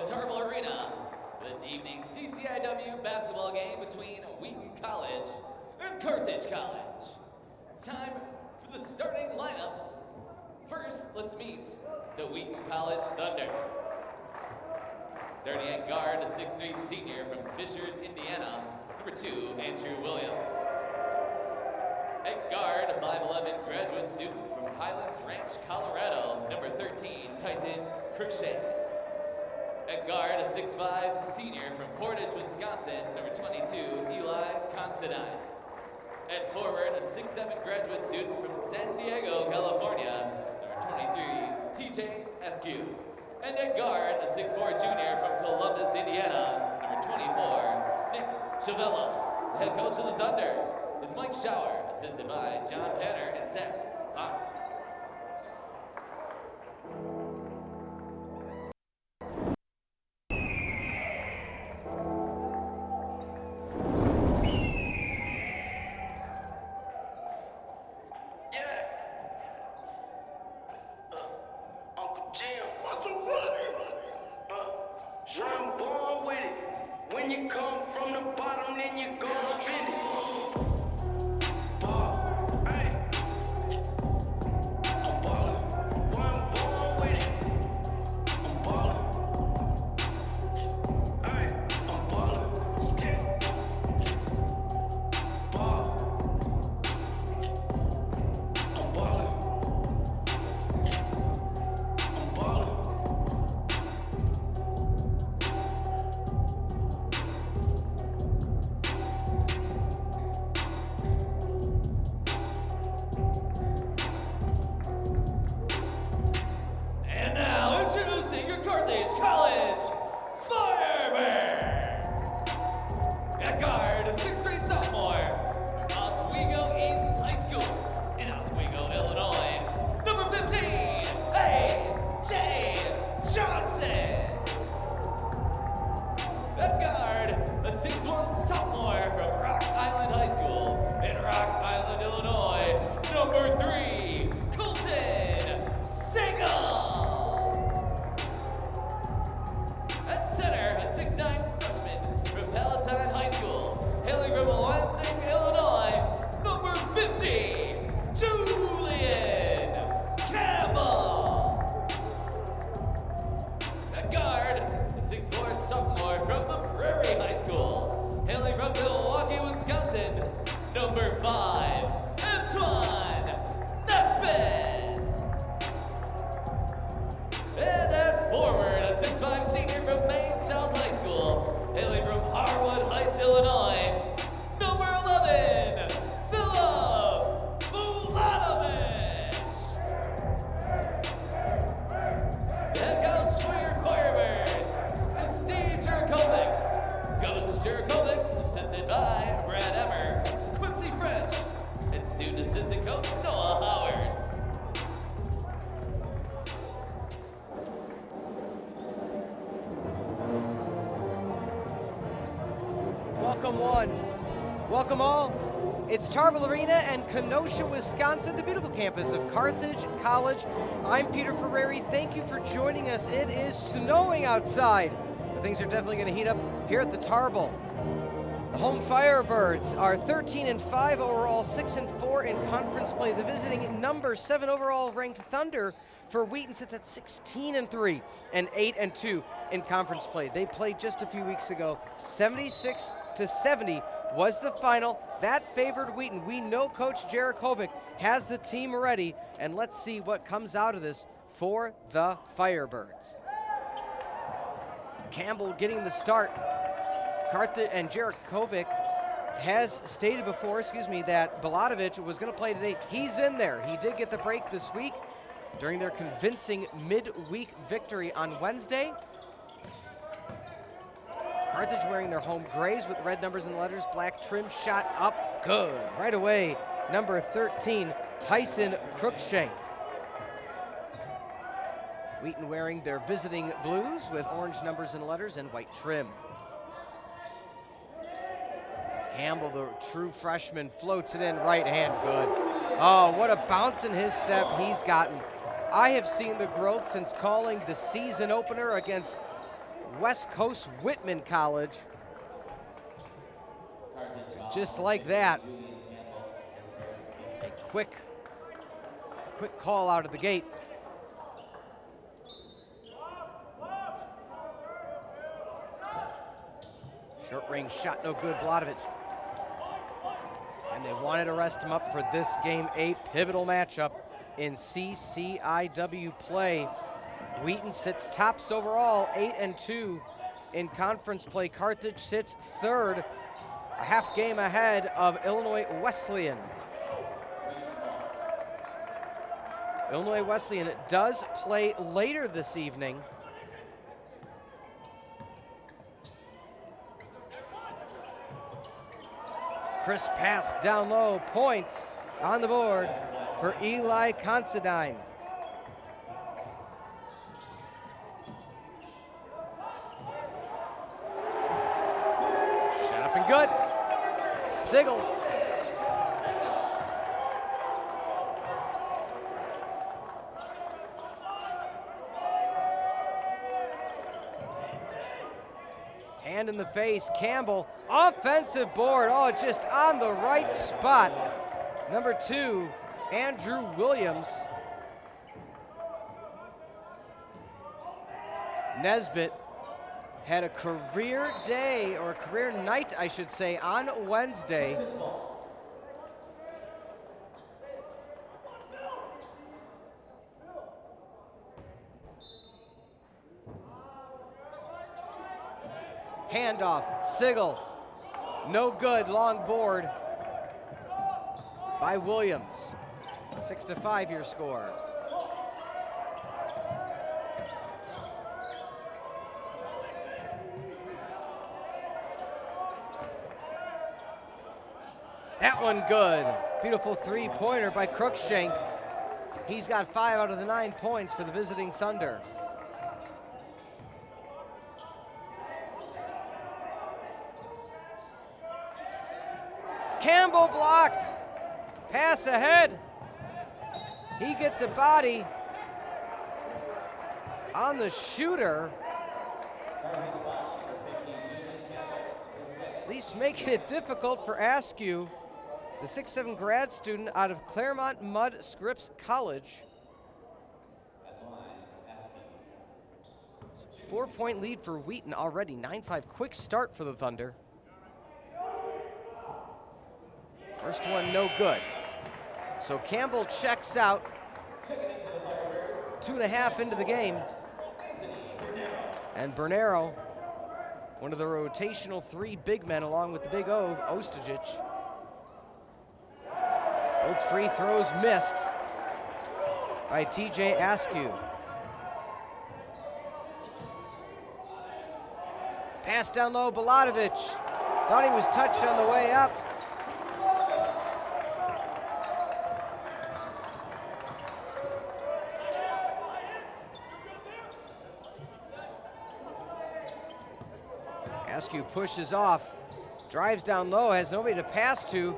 Tarble Arena this evening's CCIW basketball game between Wheaton College and Carthage College. Time for the starting lineups. First, let's meet the Wheaton College Thunder. Starting at guard, a 6'3" senior from Fishers, Indiana, number 2, Andrew Williams. At guard, a 5'11" graduate student from Highlands Ranch, Colorado, number 13, Tyson Cruikshank. At guard, a 6'5" senior from Portage, Wisconsin, number 22, Eli Considine. At forward, a 6'7" graduate student from San Diego, California, number 23, TJ Askew. And at guard, a 6'4" junior from Columbus, Indiana, number 24, Nick Chavello. The head coach of the Thunder is Mike Schauer, assisted by John Panner and Zach Bach. I'm born with it. When you come from the bottom, then you go spin it. Ball, ay. I'm ballin'. Boy, I'm born with it. I'm ballin'. Ay, I'm ballin'. Step. Ball. I'm ballin'. I'm ballin'. Carthage College Firebirds. At guard, a 6'3" sophomore from Oswego East High School in Oswego, Illinois, number 15, A.J. Johnson. At guard, a 6'1" sophomore from Rock Island High School in Rock Island, Illinois, number 3, Colton Segal. Center, a 6'9" freshman from Palatine High School, hailing from Lansing, Illinois, number 50, Julian Campbell. At guard, a 6'4" sophomore from the Ferreri High School, hailing from Milwaukee, Wisconsin, number 5, Antoine Nesbitt. And at forward, a 6'5" senior from Maine South High School, hailing from Harwood Heights, Illinois, number 11, Philip Bulanovich. The head coach for your Firebirds is Steve Jurakovic. Coach Jurakovic, assisted by Brad Emmer, Quincy French, and student assistant coach Noah Howard. Welcome one, welcome all. It's Tarble Arena and Kenosha, Wisconsin, the beautiful campus of Carthage College. I'm Peter Ferreri. Thank you for joining us. It is snowing outside, but things are definitely going to heat up here at the Tarble. The home Firebirds are 13-5 overall, 6-4 in conference play. The visiting number 7 overall ranked Thunder for Wheaton sits at 16-3 and 8-2 in conference play. They played just a few weeks ago. 76-70 was the final. That favored Wheaton. We know Coach Jurakovic has the team ready, and let's see what comes out of this for the Firebirds. Campbell getting the start. Carthage and Jurakovic has stated before, that Bulanovich was going to play today. He's in there. He did get the break this week during their convincing midweek victory on Wednesday. Carthage wearing their home grays with red numbers and letters, black trim, shot up, good. Right away, number 13, Tyson Cruikshank. Wheaton wearing their visiting blues with orange numbers and letters and white trim. Campbell, the true freshman, floats it in, right hand, good. Oh, what a bounce in his step he's gotten. I have seen the growth since calling the season opener against West Coast Whitman College. Just like that, a quick call out of the gate. Short range shot, no good, Blatovich. And they wanted to rest him up for this game 8 pivotal matchup in CCIW play. Wheaton sits tops overall, 8-2 in conference play. Carthage sits third, a half game ahead of Illinois Wesleyan. Illinois Wesleyan does play later this evening. Crisp pass down low, points on the board for Eli Considine. Shot up and good. Sigel. Hand in the face, Campbell, offensive board, oh, just on the right spot. Number 2, Andrew Williams. Nesbitt had a career day, or a career night, I should say, on Wednesday. Handoff, Sigel, no good, long board by Williams. 6-5 your score. That one good. Beautiful three-pointer by Crookshank. He's got 5 out of the 9 points for the visiting Thunder. Campbell blocked. Pass ahead. He gets a body on the shooter. At least making it difficult for Askew, the 6'7" grad student out of Claremont Mudd Scripps College. 4-point lead for Wheaton already. 9-5 quick start for the Thunder. First one, no good. So Campbell checks out. 2.5 into the game. And Bernero, one of the rotational 3 big men along with the big O, Ostajic. Both free throws missed by TJ Askew. Pass down low, Blatovich. Thought he was touched on the way up. Askew pushes off, drives down low, has nobody to pass to.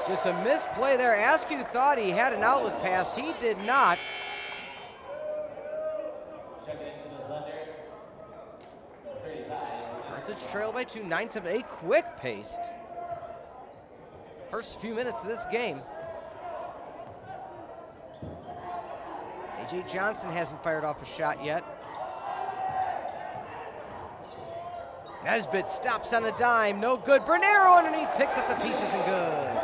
Just a misplay there. Askew thought he had an outlet pass. He did not. Checking in for the Thunder, 35. Carthage trail by 2, 9-7, a quick paced. First few minutes of this game. A.J. Johnson hasn't fired off a shot yet. Nesbitt stops on a dime, no good. Bernero underneath, picks up the pieces and good.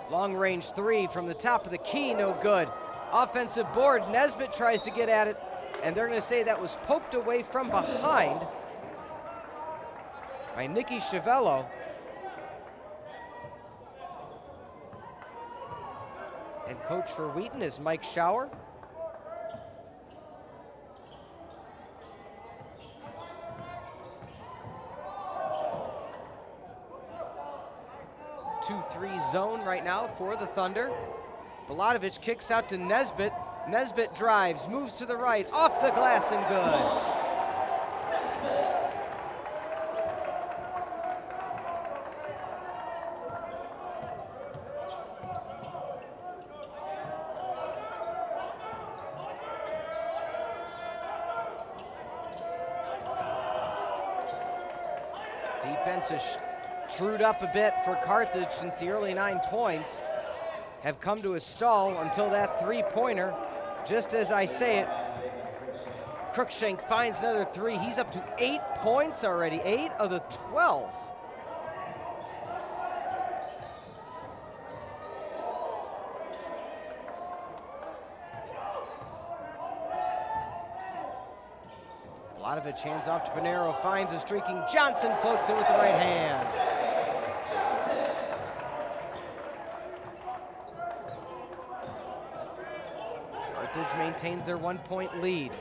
Long range 3 from the top of the key, no good. Offensive board, Nesbitt tries to get at it, and they're gonna say that was poked away from behind by Nicky Chiavello. And coach for Wheaton is Mike Schauer. Two-three zone right now for the Thunder. Blatovich kicks out to Nesbitt. Nesbitt drives, moves to the right, off the glass and good. Defense has trued up a bit for Carthage since the early 9 points have come to a stall until that three-pointer. Just as I say it, Cruikshank finds another 3. He's up to 8 points already, 8 of the 12. Bladovich hands off to Bernero, finds a streaking Johnson, floats it with the right hand. Carthage maintains their 1-point lead.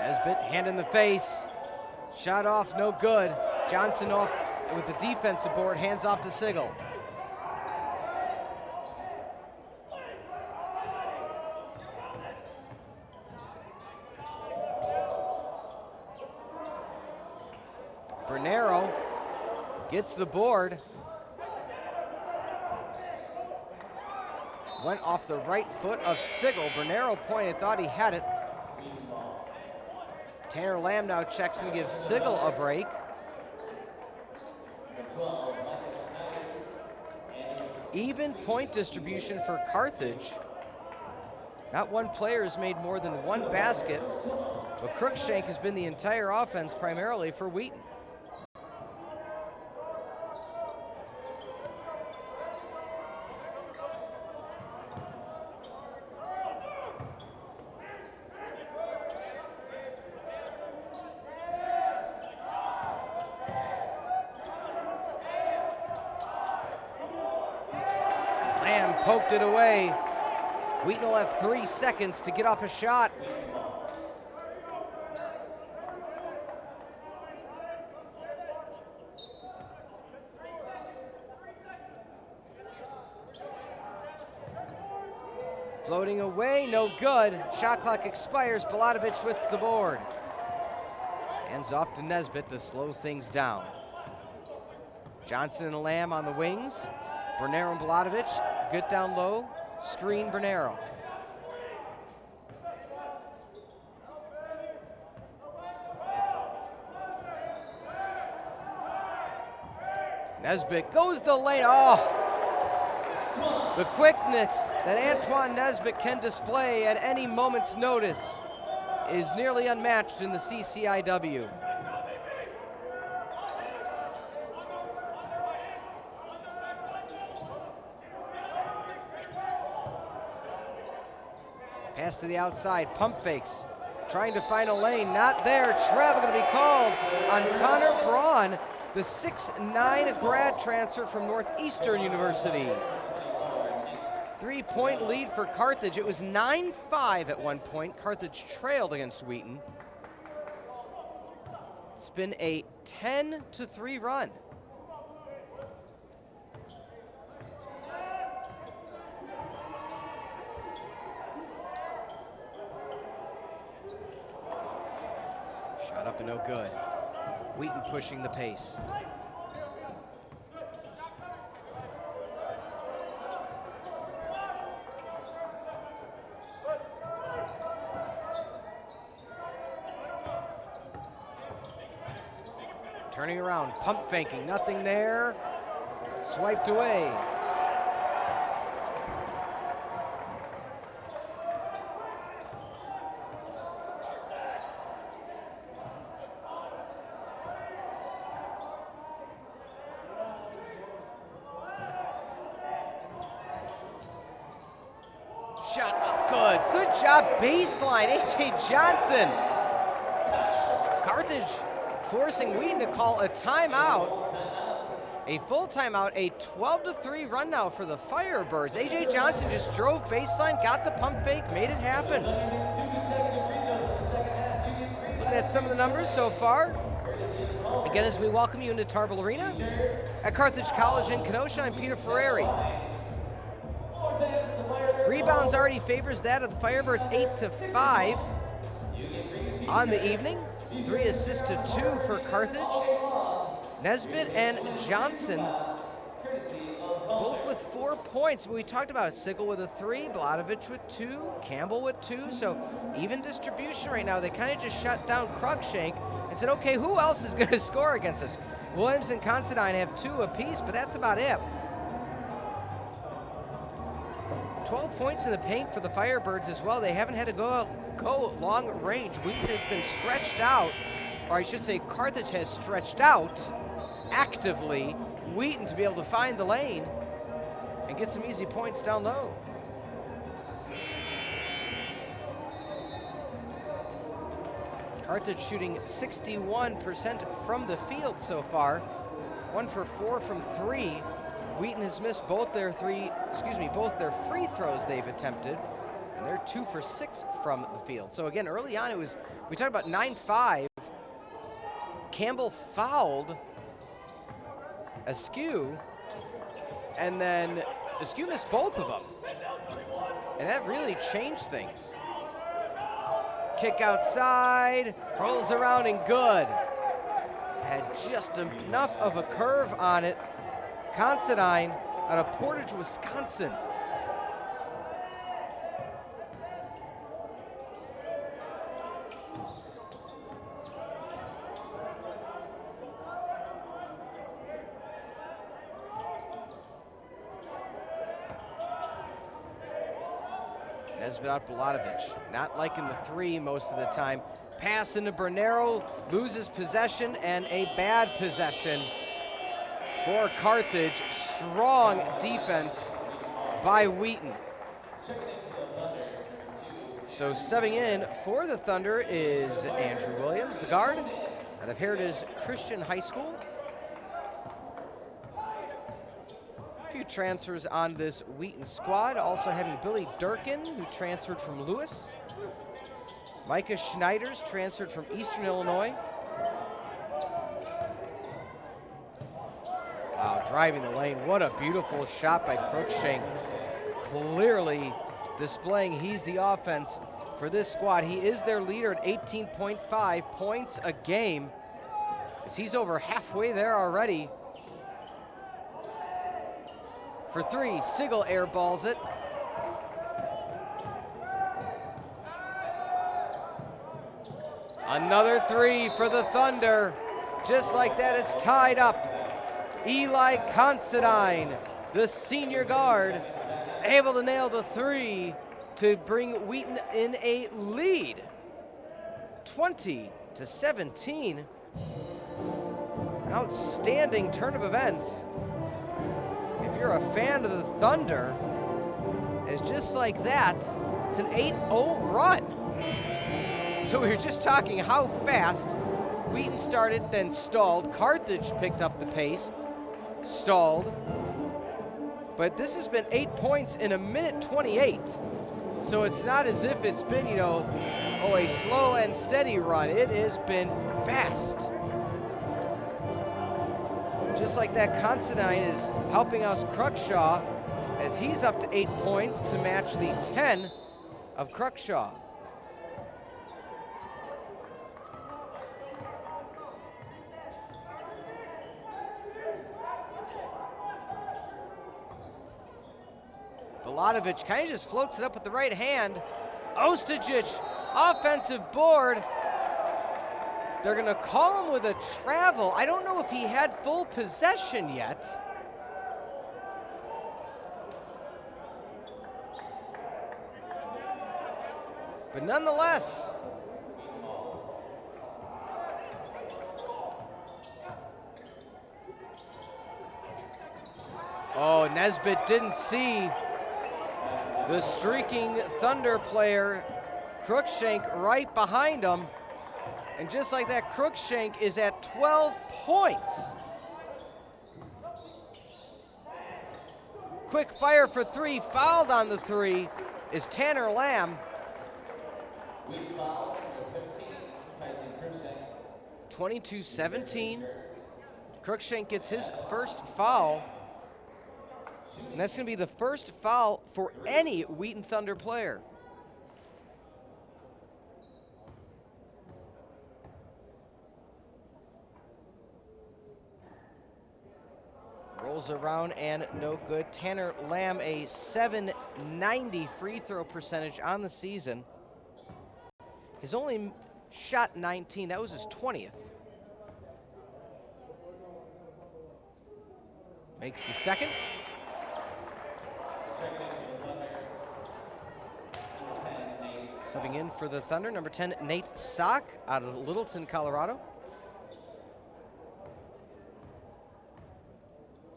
Nesbitt, hand in the face. Shot off, no good. Johnson off with the defensive board, hands off to Sigel. Bernero gets the board. Went off the right foot of Sigel. Bernero pointed, thought he had it. Tanner Lamb now checks and gives Sigel a break. Even point distribution for Carthage. Not one player has made more than 1 basket, but Cruikshank has been the entire offense primarily for Wheaton. Poked it away. Wheaton will have 3 seconds to get off a shot. Floating away, no good. Shot clock expires. Bladovich with the board. Hands off to Nesbitt to slow things down. Johnson and Lamb on the wings. Bernero and Bladovich. Good down low, screen Bernero. Nesbitt goes the lane. Oh! The quickness that Antoine Nesbitt can display at any moment's notice is nearly unmatched in the CCIW. Pass to the outside, pump fakes, trying to find a lane, not there. Travel going to be called on Connor Braun, the 6'9" grad transfer from Northeastern University. 3-point lead for Carthage. It was 9-5 at one point. Carthage trailed against Wheaton. It's been a 10-3 run. Up and no good. Wheaton pushing the pace. Turning around, pump faking, nothing there. Swiped away. Shot up, good. Good job, baseline, A.J. Johnson. Carthage forcing Wheaton to call a timeout. A full timeout, a 12-3 run now for the Firebirds. A.J. Johnson just drove baseline, got the pump fake, made it happen. Looking at some of the numbers so far. Again, as we welcome you into Tarble Arena at Carthage College in Kenosha, I'm Peter Ferreri. Rebounds already favors that of the Firebirds, 8-5 on the evening. 3 assists to 2 for Carthage. Nesbitt and Johnson both with with 4 points. We talked about it. Sigel with a 3, Bladovic with 2, Campbell with 2. So even distribution right now. They kind of just shut down Cruikshank and said, okay, who else is going to score against us? Williams and Considine have 2 apiece, but that's about it. 12 points in the paint for the Firebirds as well. They haven't had to go long range. Wheaton has been stretched out, or I should say Carthage has stretched out actively Wheaton to be able to find the lane and get some easy points down low. Carthage shooting 61% from the field so far, 1 for 4 from 3. Wheaton has missed both their free throws they've attempted, and they're 2 for 6 from the field. So again, early on we talked about 9-5. Campbell fouled Askew, and then Askew missed both of them. And that really changed things. Kick outside, rolls around and good. Had just enough of a curve on it. Considine out of Portage, Wisconsin. Nesbitt out Bladovic, not liking the 3 most of the time. Pass into Bernero, loses possession, and a bad possession for Carthage. Strong defense by Wheaton. So subbing in for the Thunder is Andrew Williams, the guard, out of Heritage Christian High School. A few transfers on this Wheaton squad, also having Billy Durkin, who transferred from Lewis. Micah Schneider's transferred from Eastern Illinois. Wow, driving the lane. What a beautiful shot by Cruikshank. Clearly displaying he's the offense for this squad. He is their leader at 18.5 points a game, as he's over halfway there already. For 3, Sigel airballs it. Another 3 for the Thunder. Just like that, it's tied up. Eli Considine, the senior guard, able to nail the 3 to bring Wheaton in a lead. 20-17. Outstanding turn of events. If you're a fan of the Thunder, it's just like that. It's an 8-0 run. So we were just talking how fast Wheaton started, then stalled. Carthage picked up the pace, stalled. But this has been 8 points in 1:28. So it's not as if it's been, a slow and steady run. It has been fast. Just like that, Considine is helping us Cruikshaw, as he's up to 8 points to match the 10 of Cruikshaw. Bladovic kind of just floats it up with the right hand. Ostajic, offensive board. They're going to call him with a travel. I don't know if he had full possession yet. But nonetheless, Nesbitt didn't see the streaking Thunder player, Cruikshank, right behind him. And just like that, Cruikshank is at 12 points. Quick fire for 3, fouled on the 3 is Tanner Lamb. We foul for 15, Tyson Cruikshank. 22-17. Cruikshank gets his first foul. And that's going to be the first foul for any Wheaton Thunder player. Rolls around and no good. Tanner Lamb, a .790 free throw percentage on the season. He's only shot 19. That was his 20th. Makes the second. Subbing in for the Thunder, number 10, Nate Sock out of Littleton, Colorado.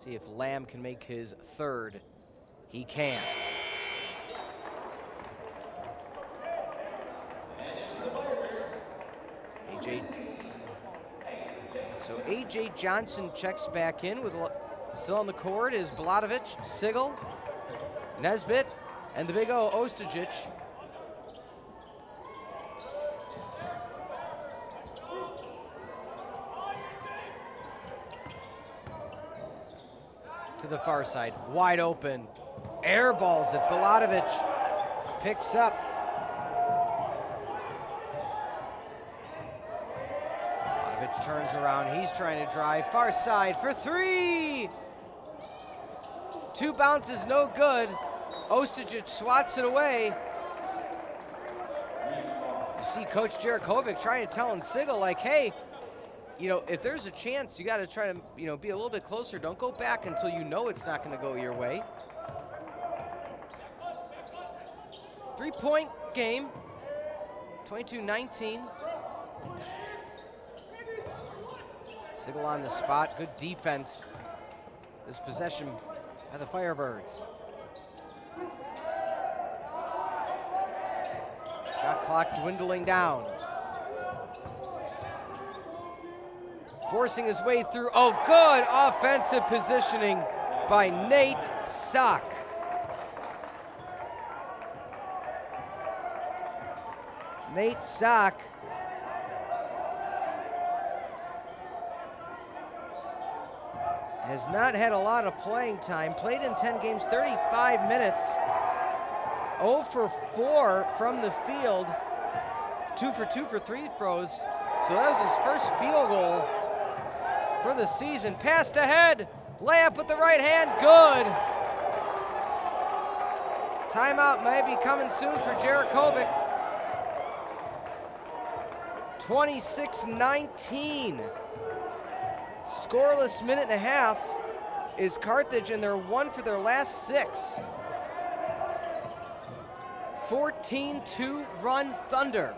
See if Lamb can make his third. He can. So AJ Johnson checks back in with still on the court is Baladovic, Sigel, Nesbitt, and the big O, Ostajic. To the far side, wide open. Air balls it, Baladovic picks up. Baladovic turns around, he's trying to drive, far side for three! 2 bounces, no good. Ostajic swats it away. You see Coach Jarakovic trying to tell Sigel, like, hey, you know, if there's a chance, you got to try to, you know, be a little bit closer. Don't go back until you know it's not going to go your way. 3-point game, 22-19. Sigel on the spot, good defense. This possession by the Firebirds. Shot clock dwindling down. Forcing his way through. Oh, good offensive positioning by Nate Sock. Nate Sock has not had a lot of playing time. Played in 10 games, 35 minutes. 0 for 4 from the field. 2 for 2 for free throws. So that was his first field goal for the season. Passed ahead, layup with the right hand, good. Timeout may be coming soon for Jarakovic. 26-19. Scoreless minute and a half is Carthage, and they're 1 for their last 6. 14-2 run Thunder.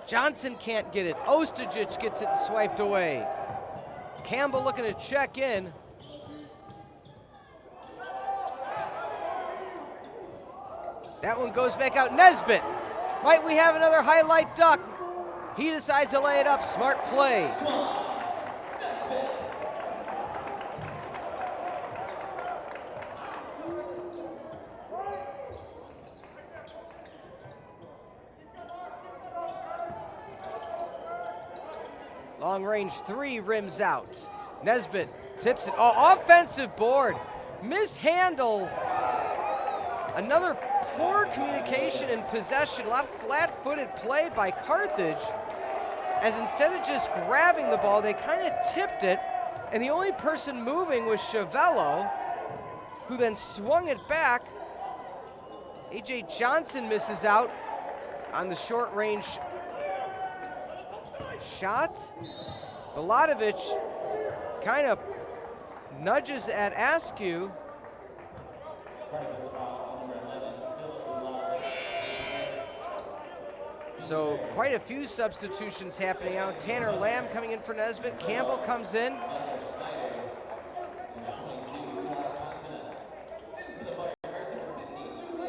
Johnson can't get it. Ostajic gets it swiped away. Campbell looking to check in. That one goes back out. Nesbitt. Might we have another highlight duck? He decides to lay it up. Smart play. Long range 3 rims out. Nesbitt tips it. Oh, offensive board. Mishandle. Another poor communication and possession. A lot of flat-footed play by Carthage. As instead of just grabbing the ball, they kind of tipped it. And the only person moving was Chavello, who then swung it back. AJ Johnson misses out on the short range shot. Baladovic kind of nudges at Askew. So quite a few substitutions happening now. Tanner Lamb coming in for Nesbitt. Campbell comes in.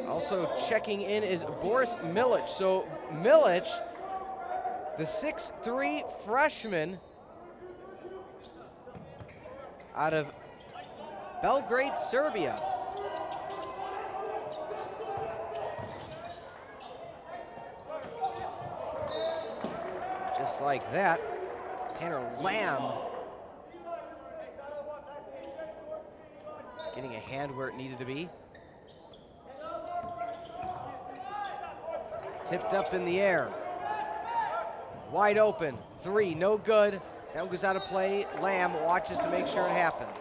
Also checking in is Boris Milic. So Milic, the 6'3" freshman out of Belgrade, Serbia. Just like that, Tanner Lamb getting a hand where it needed to be. Tipped up in the air. Wide open, 3, no good. That one goes out of play. Lamb watches to make sure it happens.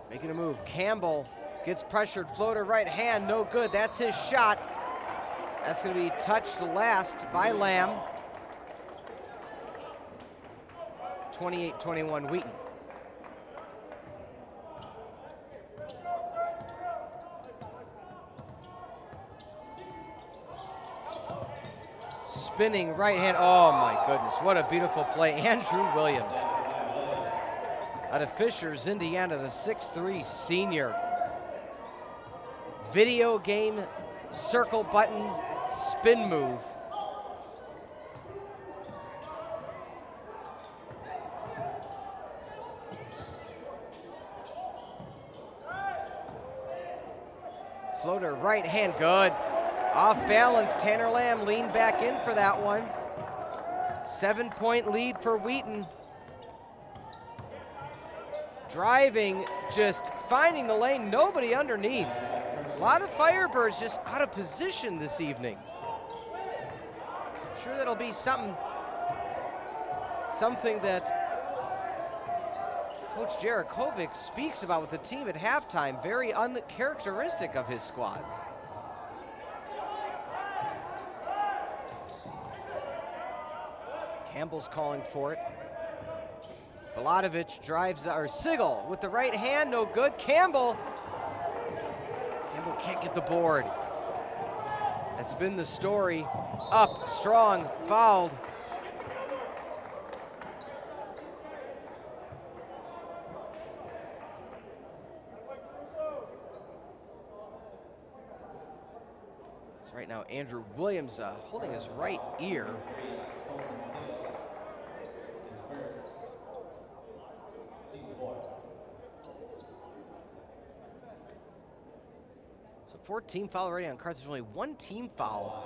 Making a move. Campbell gets pressured. Floater right hand, no good. That's his shot. That's going to be touched last by Lamb. 28-21 Wheaton. Spinning right hand. Oh my goodness, what a beautiful play. Andrew Williams. Out of Fishers, Indiana, the 6'3" senior. Video game circle button spin move. Floater right hand, good. Off balance, Tanner Lamb leaned back in for that one. 7-point lead for Wheaton. Driving, just finding the lane, nobody underneath. A lot of Firebirds just out of position this evening. Sure that'll be something that Coach Jarakovic speaks about with the team at halftime. Very uncharacteristic of his squads. Campbell's calling for it. Balatovich drives, or Sigel with the right hand, no good. Campbell can't get the board. That's been the story. Up, strong, fouled. So right now, Andrew Williams holding his right ear. So 14 foul already on Carthage, only one team foul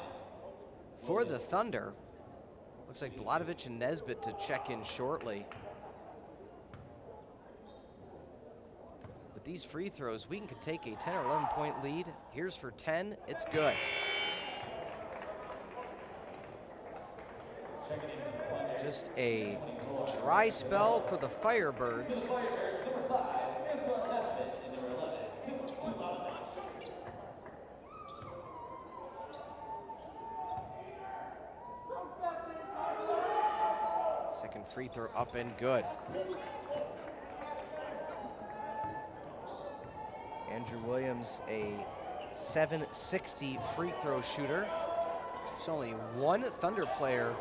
for the Thunder. Looks like Balatovich and Nesbitt to check in shortly. With these free throws, Wheaton could take a 10 or 11 point lead. Here's for 10, it's good. Just a dry spell for the Firebirds. Second free throw up and good. Andrew Williams, a 760 free throw shooter. There's only one Thunder player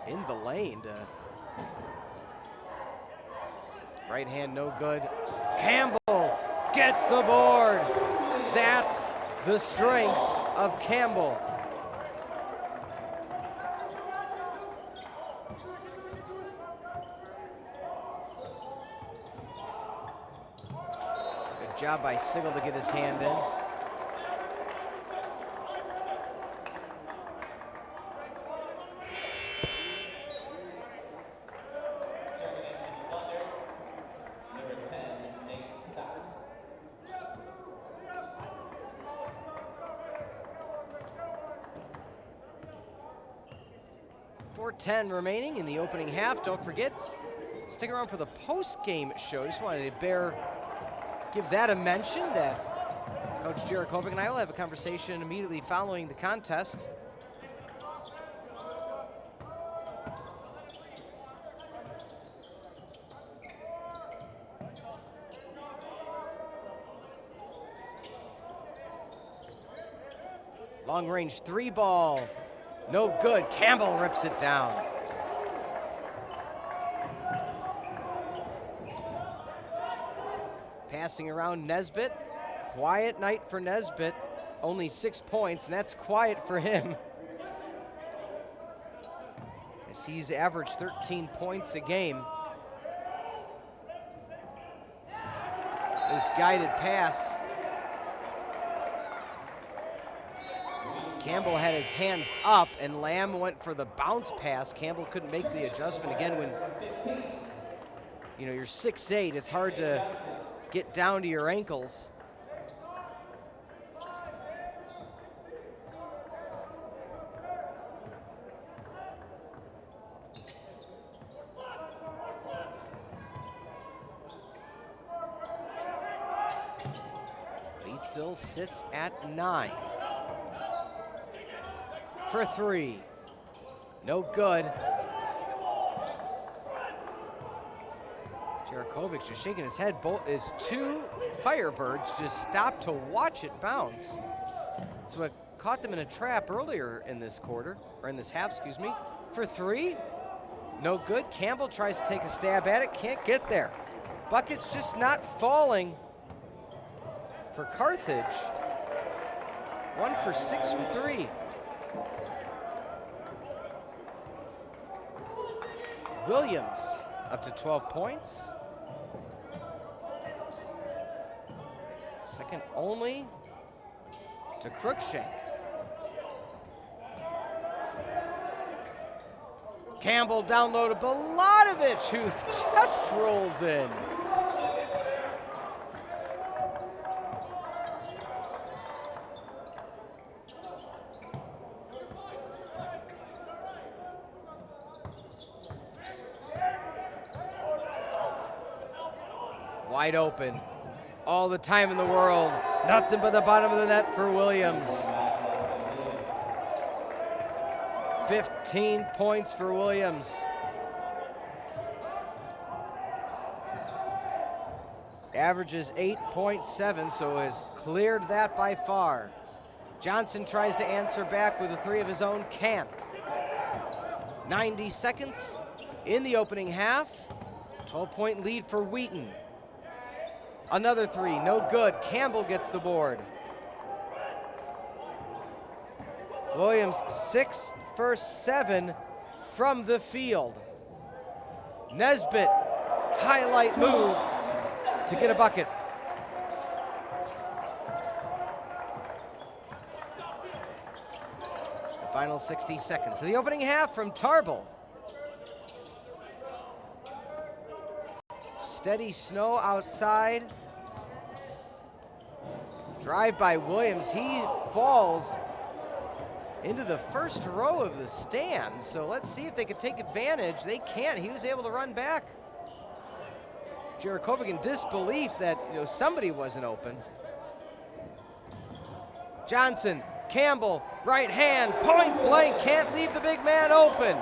in the lane. Right hand, no good. Campbell gets the board. That's the strength of Campbell. Good job by Sigel to get his hand in. .410 remaining in the opening half. Don't forget, stick around for the post-game show. Just wanted to give that a mention that Coach Jarakovic and I will have a conversation immediately following the contest. Long range three ball. No good. Campbell rips it down. Passing around Nesbitt. Quiet night for Nesbitt. Only 6 points, and that's quiet for him. pace. He's averaged 13 points a game. This guided pass. Campbell had his hands up, and Lamb went for the bounce pass. Campbell couldn't make the adjustment. Again, when you're 6'8", it's hard to get down to your ankles. Lead still sits at 9. For 3. No good. Jarakovic just shaking his head. His 2 Firebirds just stopped to watch it bounce. So it caught them in a trap earlier in this quarter, or in this half, excuse me. For 3. No good. Campbell tries to take a stab at it. Can't get there. Bucket's just not falling for Carthage. 1 for 6 from 3. Williams up to 12 points. Second only to Crookshank. Campbell down low to Balatovich, who just rolls in. Wide open. All the time in the world. Nothing but the bottom of the net for Williams. 15 points for Williams. Averages 8.7, so has cleared that by far. Johnson tries to answer back with a 3 of his own, can't. 90 seconds in the opening half. 12-point lead for Wheaton. Another 3, no good. Campbell gets the board. Williams 6 for 7 from the field. Nesbitt, highlight move to get a bucket. The final 60 seconds of the opening half from Tarble. Steady snow outside. Drive by Williams. He falls into the first row of the stands. So let's see if they can take advantage. They can't. He was able to run back. Jarakovic in disbelief that somebody wasn't open. Johnson, Campbell, right hand, point blank, can't leave the big man open.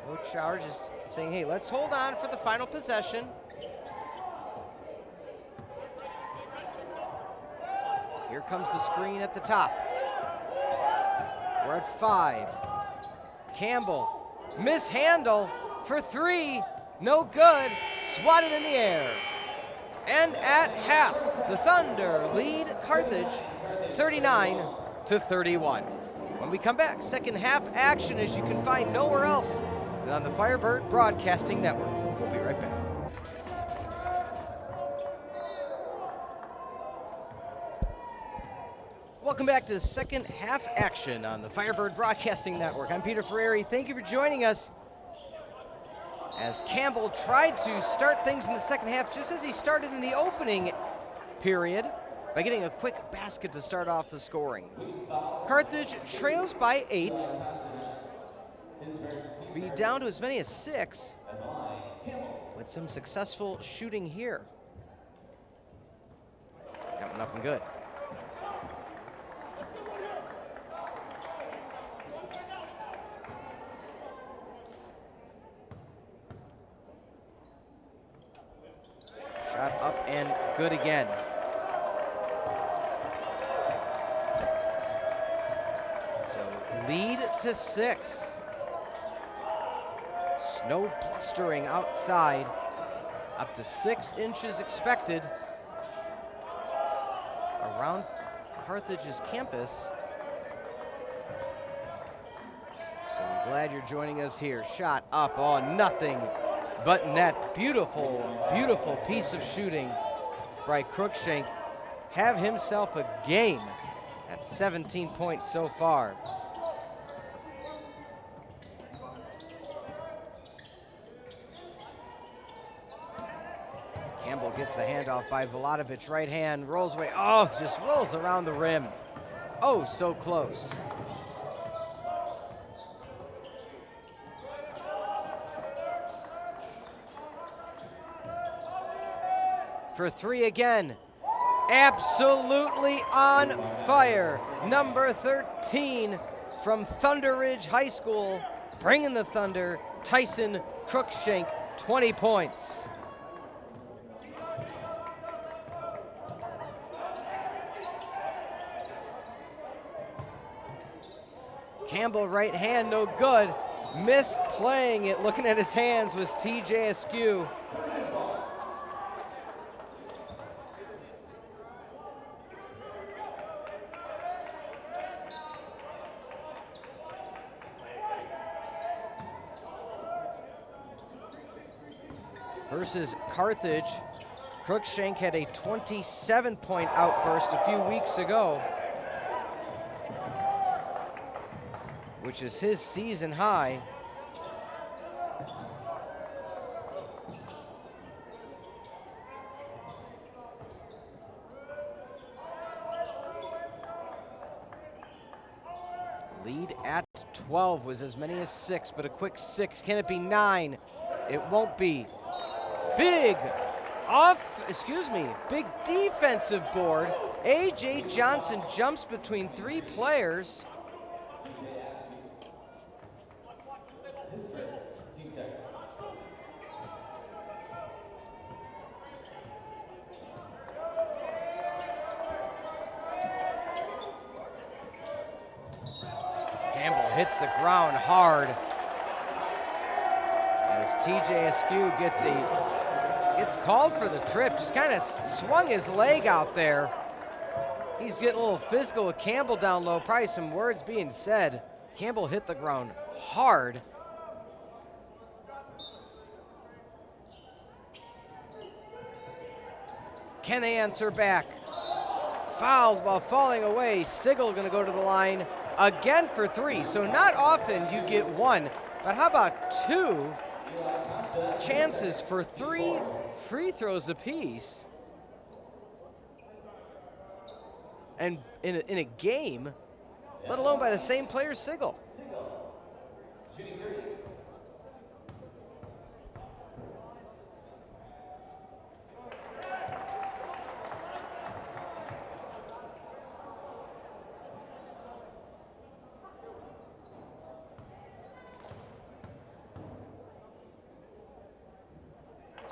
Coach Schauer just saying, hey, let's hold on for the final possession. Here comes the screen at the top. We're at 5. Campbell, mishandle for 3, no good, swatted in the air. And at half, the Thunder lead Carthage 39-31. When we come back, second half action as you can find nowhere else than on the Firebird Broadcasting Network. We'll be right back. Welcome back to second half action on the Firebird Broadcasting Network. I'm Peter Ferreri. Thank you for joining us as Campbell tried to start things in the second half just as he started in the opening period by getting a quick basket to start off the scoring. Carthage trails by 8. Be down to as many as 6 with some successful shooting here. That one up and good. Shot up and good again. So lead to 6. Snow blustering outside. Up to 6 inches expected around Carthage's campus. So I'm glad you're joining us here. Shot up on nothing but net. Beautiful, beautiful piece of shooting by Cruikshank. Have himself a game at 17 points so far. Campbell gets the handoff by Vladovic, right hand, rolls away. Oh, just rolls around the rim. Oh, so close. For 3 again. Absolutely on fire. Number 13 from Thunder Ridge High School, bringing the Thunder, Tyson Cruikshank, 20 points. Campbell right hand, no good. Misplaying it, looking at his hands, was TJ Askew. Versus Carthage, Cruikshank had a 27-point outburst a few weeks ago, which is his season high. Lead at 12 was as many as 6, but a quick 6. Can it be 9? It won't be. Big defensive board. A.J. Johnson jumps between 3 players. His first, team second. Campbell hits the ground hard as TJ Askew gets called for the trip. Just kind of swung his leg out there. He's getting a little physical with Campbell down low. Probably some words being said. Campbell hit the ground hard. Can they answer back? Fouled while falling away. Sigel gonna go to the line again for 3. So not often you get 1, but how about 2 chances for 3 free throws apiece? And in a game, let alone by the same player, Sigel. Shooting 3.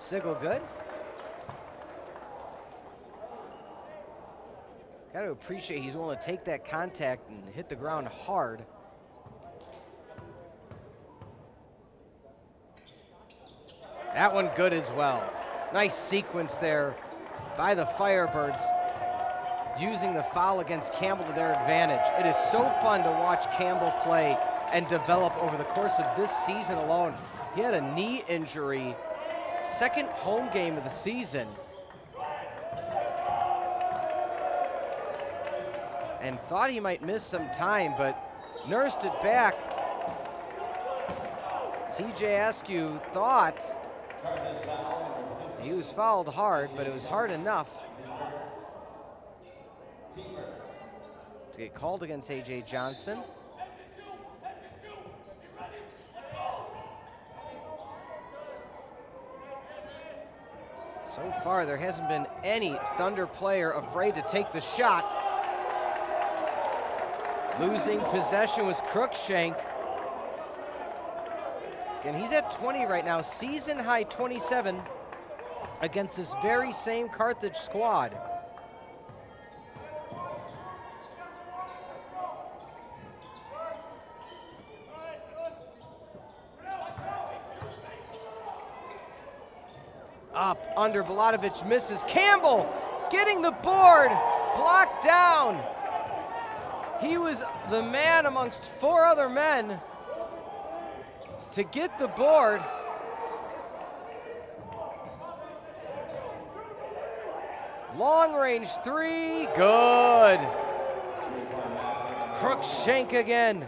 Sigel good. Got to appreciate he's willing to take that contact and hit the ground hard. That one good as well. Nice sequence there by the Firebirds, using the foul against Campbell to their advantage. It is so fun to watch Campbell play and develop over the course of this season alone. He had a knee injury, second home game of the season, and thought he might miss some time, but nursed it back. TJ Askew thought he was fouled hard, but it was hard enough to get called against A.J. Johnson. So far, there hasn't been any Thunder player afraid to take the shot. Losing possession was Cruikshank. And he's at 20 right now, season high 27 against this very same Carthage squad. up, under, Balatovich misses. Campbell getting the board, blocked down. He was the man amongst 4 other men to get the board. Long range 3, good. Cruikshank again.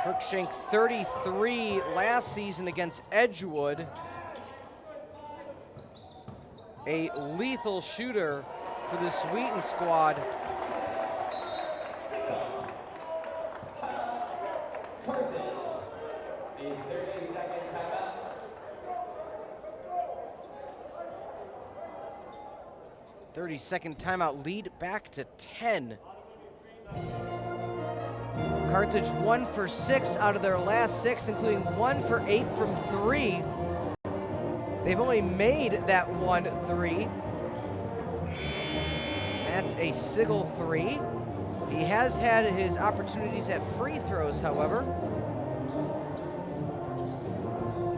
Cruikshank 33 last season against Edgewood. A lethal shooter for this Wheaton squad. Carthage, a 30-second timeout. 30-second timeout, lead back to 10. Carthage 1 for 6 out of their last 6, including 1 for 8 from 3. They've only made that 1 3. That's a Sigel 3. He has had his opportunities at free throws, however.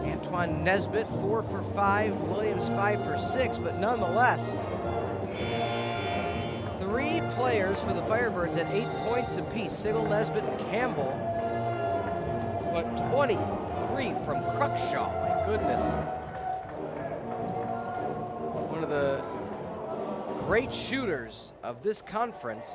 Antoine Nesbitt 4 for 5, Williams 5 for 6, but nonetheless, 3 players for the Firebirds at 8 points apiece, Sigel, Nesbitt, and Campbell. But 23 from Cruikshank, my goodness. One of the great shooters of this conference.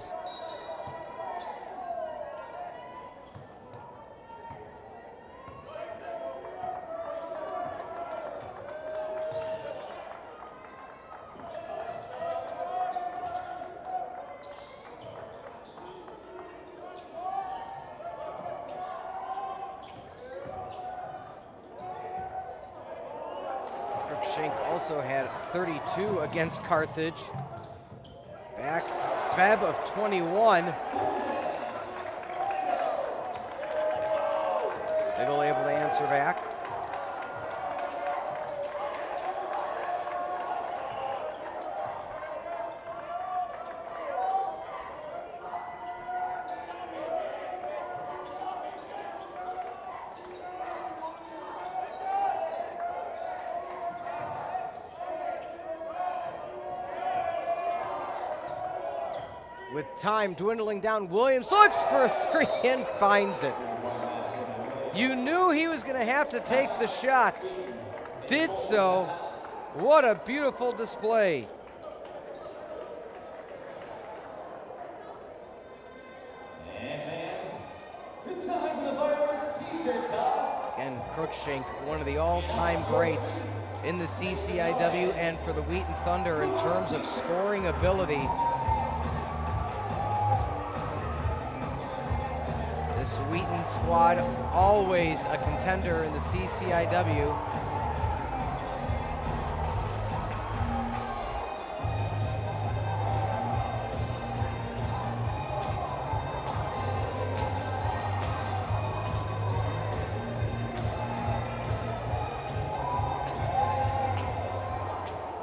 Cruikshank also had 32 against Carthage. Back Feb of 21. Sigel able to answer back. With time dwindling down, Williams looks for a 3 and finds it. You knew he was going to have to take the shot. Did so. What a beautiful display. And fans, it's time for the Firebirds t-shirt toss. Again, Cruikshank, one of the all-time greats in the CCIW and for the Wheaton Thunder in terms of scoring ability. This Wheaton squad, always a contender in the CCIW.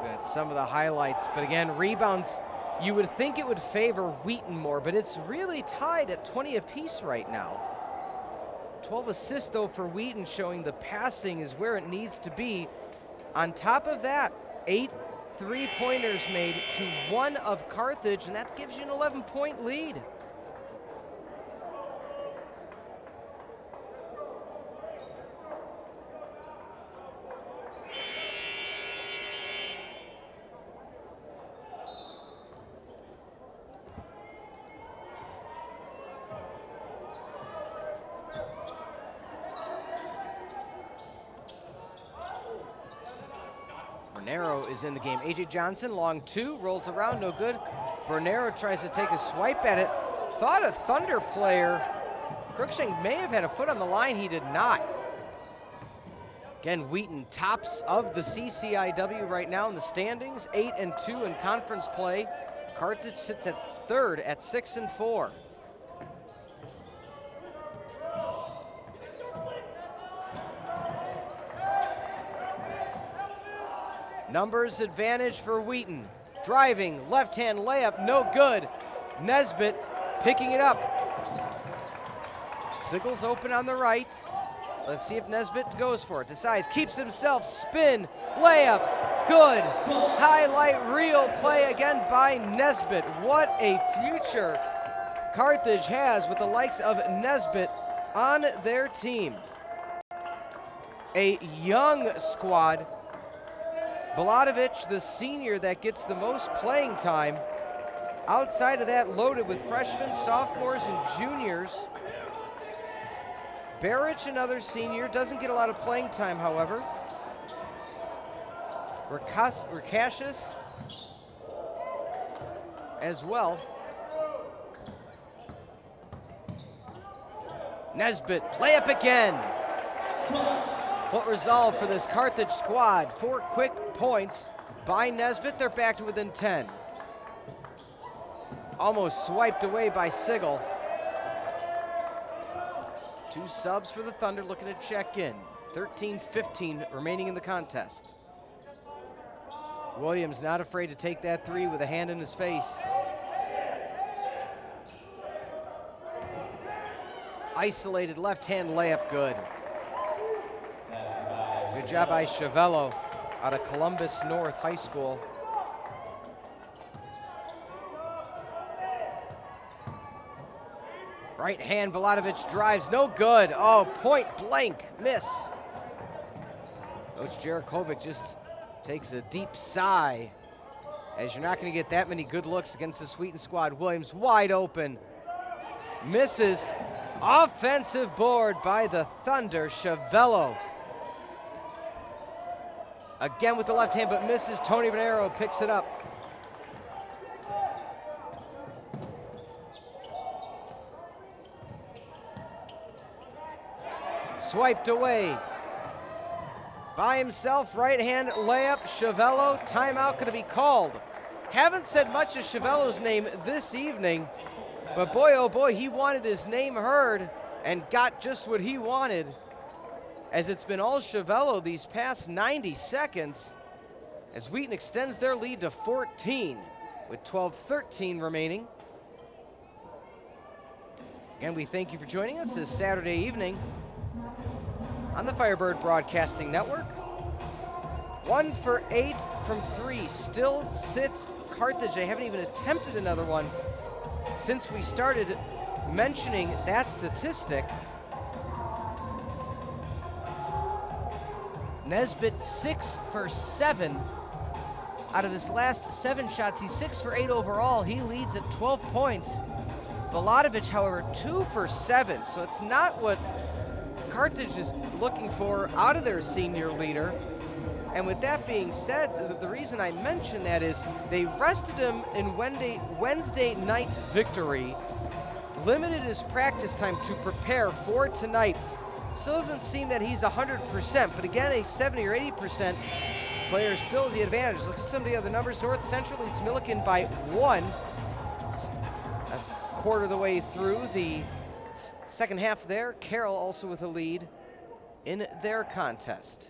That's some of the highlights, but again, rebounds. You would think it would favor Wheaton more, but it's really tied at 20 apiece right now. 12 assists, though, for Wheaton, showing the passing is where it needs to be. On top of that, 8 3-pointers made to 1 of Carthage, and that gives you an 11-point lead. Bernero is in the game. A.J. Johnson, long 2, rolls around, no good. Bernero tries to take a swipe at it. Thought a Thunder player. Cruikshank may have had a foot on the line, he did not. Again, Wheaton tops of the CCIW right now in the standings, 8 and 2 in conference play. Carthage sits at 3rd at 6 and 4. Numbers advantage for Wheaton. Driving, left-hand layup, no good. Nesbitt picking it up. Sigel's open on the right. Let's see if Nesbitt goes for it. Decides, keeps himself, spin, layup, good. Highlight reel play again by Nesbitt. What a future Carthage has with the likes of Nesbitt on their team. A young squad. Balatovich, the senior that gets the most playing time. Outside of that, loaded with freshmen, sophomores, and juniors. Barrich, another senior, doesn't get a lot of playing time, however. Rikashis as well. Nesbitt, layup again. What resolve for this Carthage squad? 4 quick points by Nesbitt. They're back to within 10. Almost swiped away by Sigel. 2 subs for the Thunder looking to check in. 13-15 remaining in the contest. Williams not afraid to take that 3 with a hand in his face. Isolated left-hand layup, good. Good job by Chavello out of Columbus North High School. Right hand, Balatovich drives, no good. Oh, point blank, miss. Coach Jarakovic just takes a deep sigh, as you're not going to get that many good looks against the Wheaton squad. Williams wide open, misses. Offensive board by the Thunder, Chavello. Again with the left hand, but misses. Tony Bonero picks it up. Swiped away. By himself, right hand layup, Chavello. Timeout going to be called. Haven't said much of Chavello's name this evening, but boy, oh boy, he wanted his name heard and got just what he wanted, as it's been all Chavello these past 90 seconds, as Wheaton extends their lead to 14 with 12-13 remaining. And we thank you for joining us this Saturday evening on the Firebird Broadcasting Network. 1 for 8 from 3, still sits Carthage. They haven't even attempted another one since we started mentioning that statistic. Nesbitt 6 for 7 out of his last 7 shots. He's 6 for 8 overall. He leads at 12 points. Balatovich, however, 2 for 7. So it's not what Carthage is looking for out of their senior leader. And with that being said, the reason I mention that is they rested him in Wednesday night's victory, limited his practice time to prepare for tonight. Still doesn't seem that he's 100%, but again, a 70 or 80% player is still the advantage. Look at some of the other numbers. North Central leads Milliken by 1. It's a quarter of the way through the second half there. Carroll also with a lead in their contest.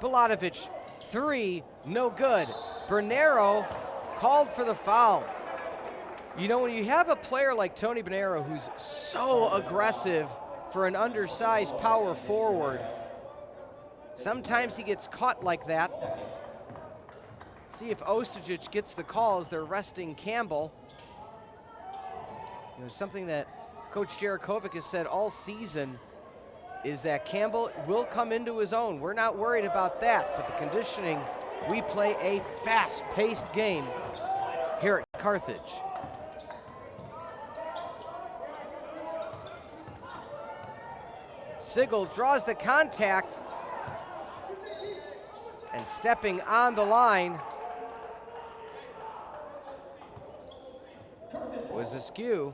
Balatovich, 3, no good. Bonero called for the foul. You know, when you have a player like Tony Bonero who's so aggressive for an undersized power forward, sometimes he gets caught like that. See if Ostajic gets the call as they're resting Campbell. You know, something that Coach Jarakovic has said all season is that Campbell will come into his own. We're not worried about that, but the conditioning, we play a fast-paced game here at Carthage. Sigel draws the contact, and stepping on the line was Askew.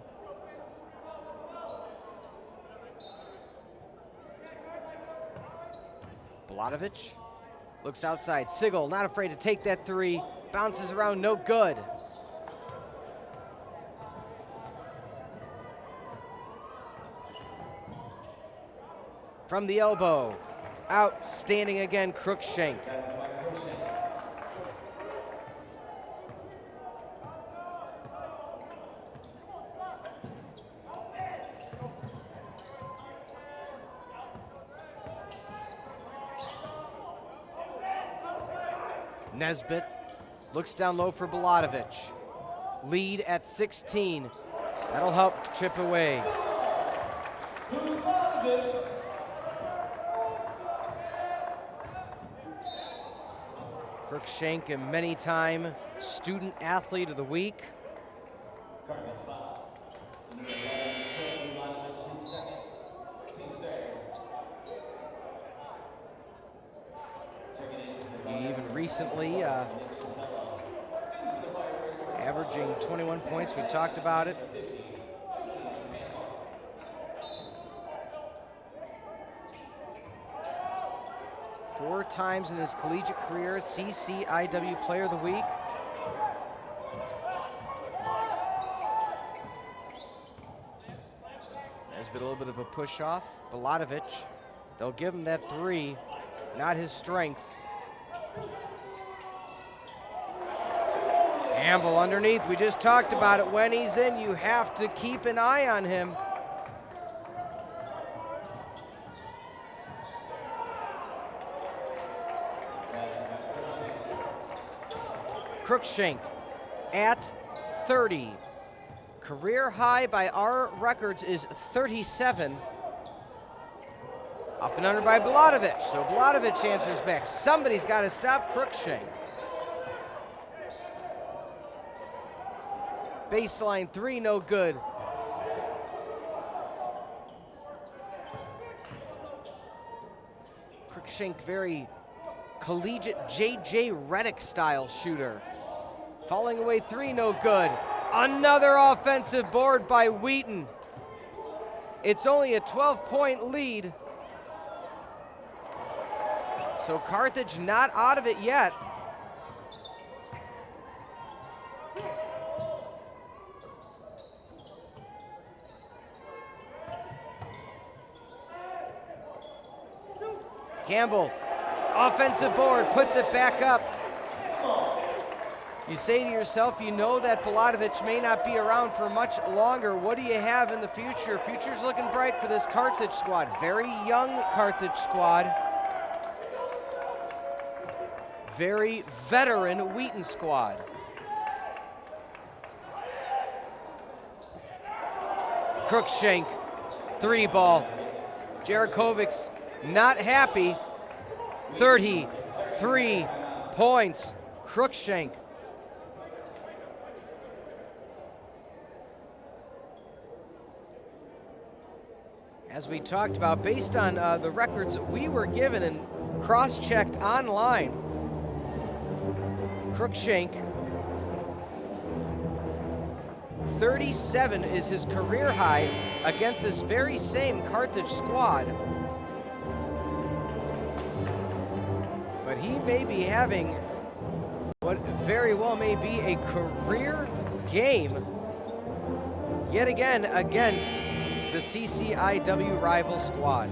Balatovich looks outside. Sigel not afraid to take that 3. Bounces around, no good. from the elbow. Outstanding again, Crookshank. Nesbitt looks down low for Balatovich. Lead at 16. That'll help chip away. Crookshank, a many-time student athlete of the week. Carthage foul. Number 11, Balatovich, his second, team third. Checking in from the He even recently averaging 21 points. We talked about it. Four times in his collegiate career, CCIW Player of the Week. Nesbitt a little bit of a push off. Balatovich, they'll give him that three, not his strength. Campbell underneath, we just talked about it. When he's in, you have to keep an eye on him. Crookshank at 30. Career high by our records is 37. Up and under by Balatovich, so Balatovich answers back. Somebody's got to stop Crookshank. Baseline three, no good. Crookshank, very collegiate J.J. Redick style shooter. Falling away three, no good. Another offensive board by Wheaton. It's only a 12-point lead. So Carthage not out of it yet. Campbell, offensive board, puts it back up. You say to yourself, you know that Balatovich may not be around for much longer. What do you have in the future? Future's looking bright for this Carthage squad. Very young Carthage squad. Very veteran Wheaton squad. Crookshank, three ball. Jarakovics not happy. 33 points. Crookshank. As we talked about, based on the records we were given and cross-checked online, Crookshank, 37 is his career high against this very same Carthage squad. But he may be having what very well may be a career game yet again against the CCIW rival squad.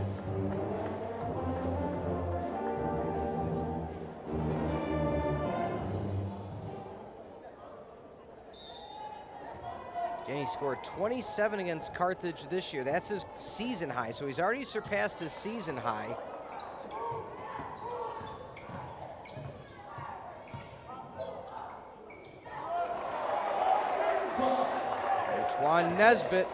Again, he scored 27 against Carthage this year. That's his season high, so he's already surpassed his season high. Antoine Nesbitt.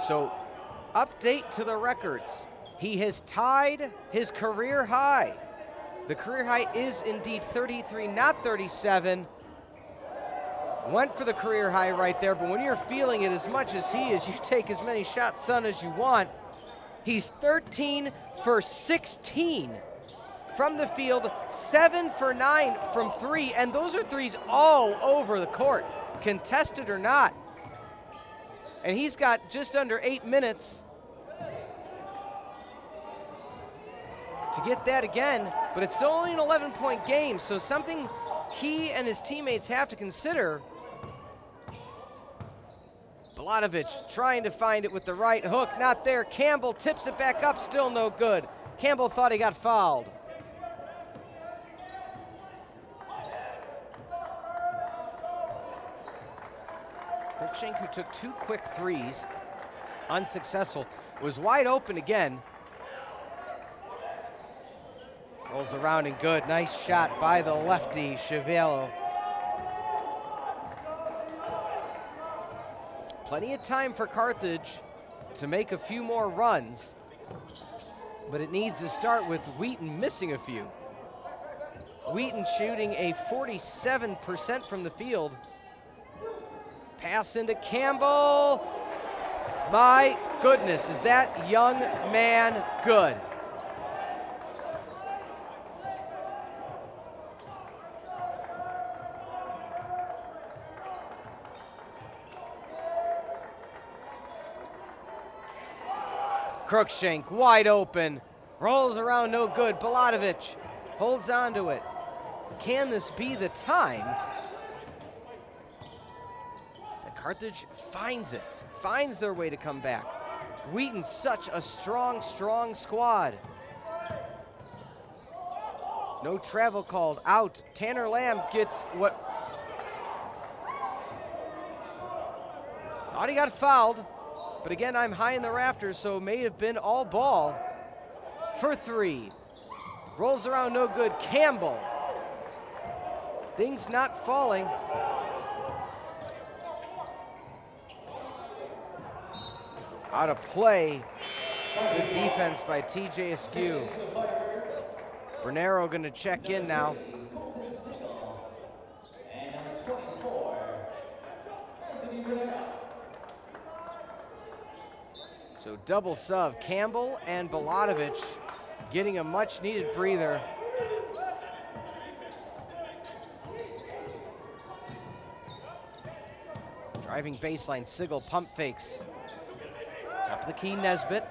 So, update to the records. He has tied his career high. The career high is indeed 33, not 37. Went for the career high right there, but when you're feeling it as much as he is, you take as many shots, son, as you want. He's 13 for 16 from the field, 7 for 9 from three, and those are threes all over the court, contested or not. And he's got just under 8 minutes to get that again, but it's still only an 11-point game, so something he and his teammates have to consider. Balatovich trying to find it with the right hook, not there. Campbell tips it back up, still no good. Campbell thought he got fouled. Cruikshank, who took 2 quick threes, unsuccessful, was wide open again. Rolls around and good. Nice shot by the lefty, Chiavello. Plenty of time for Carthage to make a few more runs, but it needs to start with Wheaton missing a few. Wheaton shooting a 47% from the field. Pass into Campbell. My goodness, is that young man good? Cruikshank wide open, rolls around, no good. Balatovich holds on to it. Can this be the time that Carthage finds it, finds their way to come back? Wheaton's such a strong, strong squad. No travel called, out. Tanner Lamb gets what? Thought he got fouled. But again, I'm high in the rafters, so it may have been all ball for 3. Rolls around, no good. Campbell. Things not falling. Out of play. Good defense by TJ Askew. Bernero going to check in now. And number 24, Anthony Bernero. So double sub, Campbell and Balatovich getting a much needed breather. Driving baseline, Sigel pump fakes. Top of the key, Nesbitt.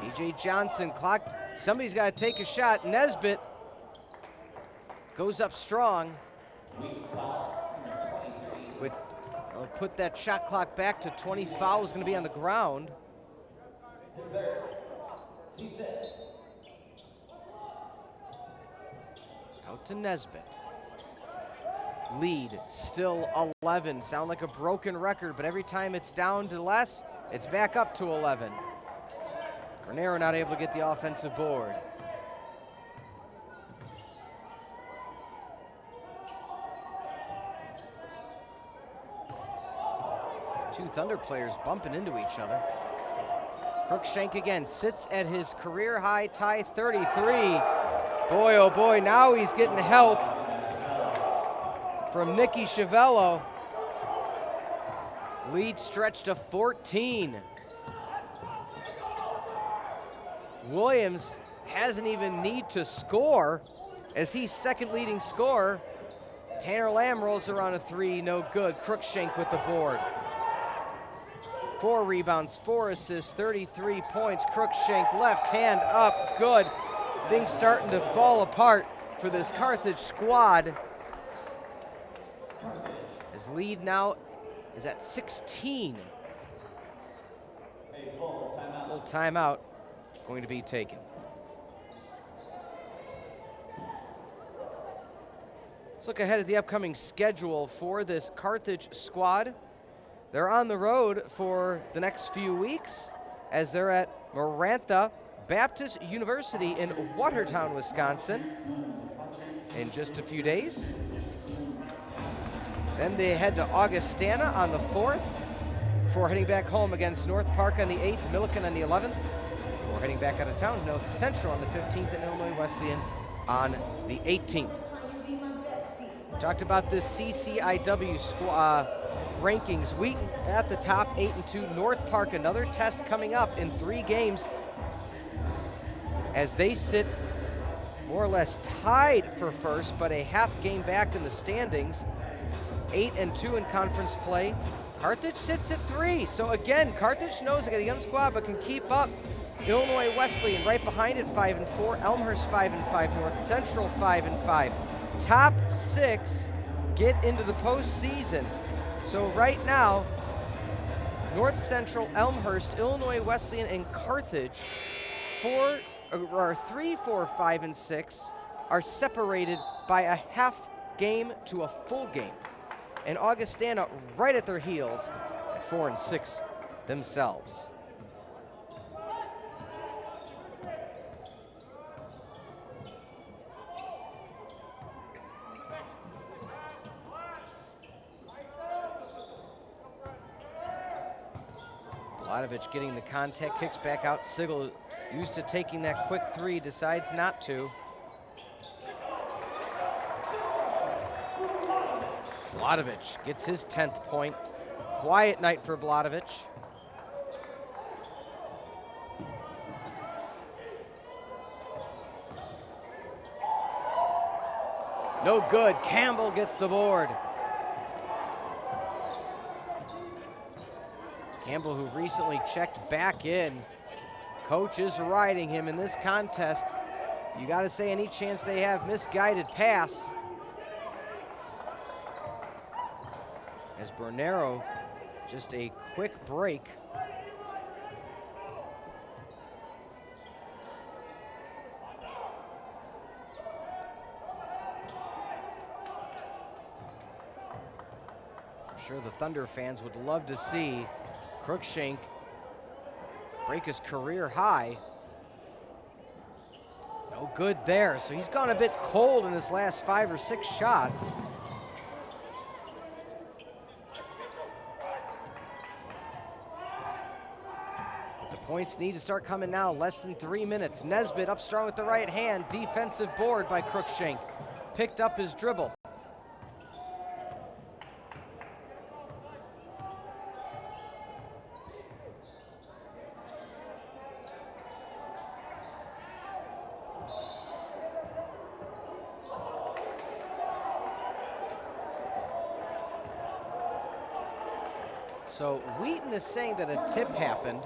BJ Johnson, clock, somebody's got to take a shot. Nesbitt goes up strong. With I'll put that shot clock back to 20. Foul is going to be on the ground. Out to Nesbitt. Lead still 11. Sound like a broken record, but every time it's down to less, it's back up to 11. Bernero not able to get the offensive board. Two Thunder players bumping into each other. Cruikshank again sits at his career high tie 33. Boy, oh boy, now he's getting help from Nicky Chiavello. Lead stretched to 14. Williams hasn't even need to score as he's second leading scorer. Tanner Lamb rolls around a 3, no good. Cruikshank with the board. 4 rebounds, 4 assists, 33 points. Cruikshank left hand up, good. Things starting to fall apart for this Carthage squad. His lead now is at 16. A full timeout. Full timeout going to be taken. Let's look ahead at the upcoming schedule for this Carthage squad. They're on the road for the next few weeks as they're at Marantha Baptist University in Watertown, Wisconsin in just a few days. Then they head to Augustana on the 4th before heading back home against North Park on the 8th, Milliken on the 11th. Before heading back out of town to North Central on the 15th and Illinois Wesleyan on the 18th. Talked about this CCIW rankings. Wheaton at the top, 8-2. North Park, another test coming up in 3 games as they sit more or less tied for first, but a half game back in the standings. 8-2 in conference play. Carthage sits at 3. So again, Carthage knows they got a young squad, but can keep up. Illinois Wesleyan right behind it, 5-4. Elmhurst 5-5. North Central 5-5. Top 6 get into the postseason. So right now, North Central, Elmhurst, Illinois Wesleyan, and Carthage, 3, 4, 5, and 6 are separated by a half game to a full game. And Augustana right at their heels at 4 and 6 themselves. Blatovich getting the contact, kicks back out. Sigel, used to taking that quick 3, decides not to. Blatovich gets his 10th point. Quiet night for Blatovich. No good. Campbell gets the board. Campbell, who recently checked back in. Coach is riding him in this contest. You got to say, any chance they have, misguided pass. As Bernero, just a quick break. I'm sure the Thunder fans would love to see Cruikshank break his career high. No good there, so he's gone a bit cold in his last 5 or 6 shots. But the points need to start coming now, less than 3 minutes. Nesbitt up strong with the right hand, defensive board by Cruikshank. Picked up his dribble. So Wheaton is saying that a tip happened.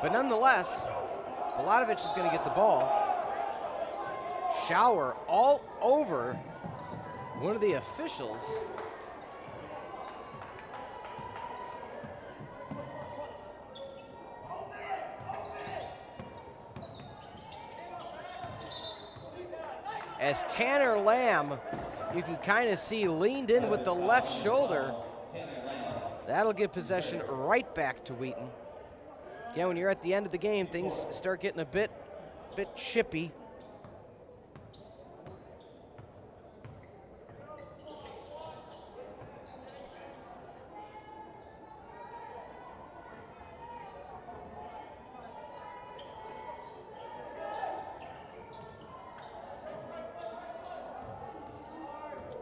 But nonetheless, Blatovich is going to get the ball. Shower all over one of the officials. As Tanner Lamb, you can kind of see, leaned in with the left shoulder. That'll give possession right back to Wheaton. Again, when you're at the end of the game, things start getting a bit chippy.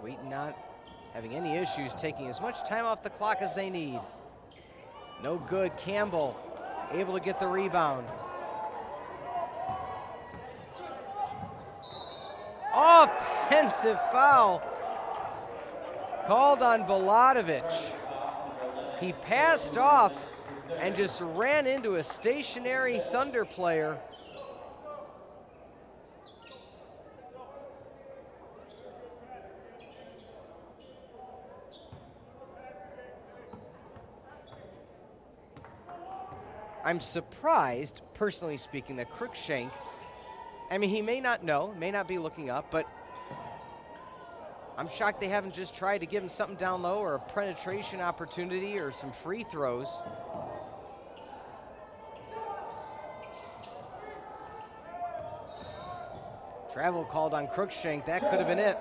Wheaton not having any issues taking as much time off the clock as they need. No good. Campbell able to get the rebound. Offensive foul called on Blatovich. He passed off and just ran into a stationary Thunder player. I'm surprised, personally speaking, that Cruikshank, I mean, he may not know, may not be looking up, but I'm shocked they haven't just tried to give him something down low or a penetration opportunity or some free throws. Travel called on Cruikshank. That could have been it.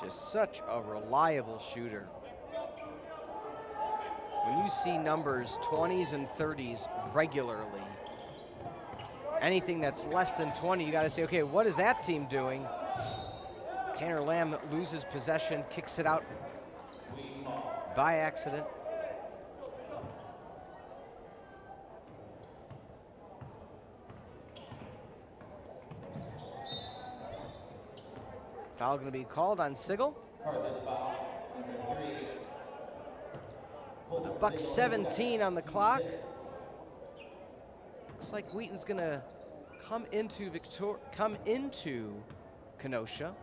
Just such a reliable shooter. When you see numbers 20s and 30s regularly, anything that's less than 20, you got to say, okay, what is that team doing? Tanner Lamb loses possession, kicks it out by accident. Foul going to be called on Sigel. Carthage foul, number 3. The buck 17 on the clock. Looks like Wheaton's going to come into Kenosha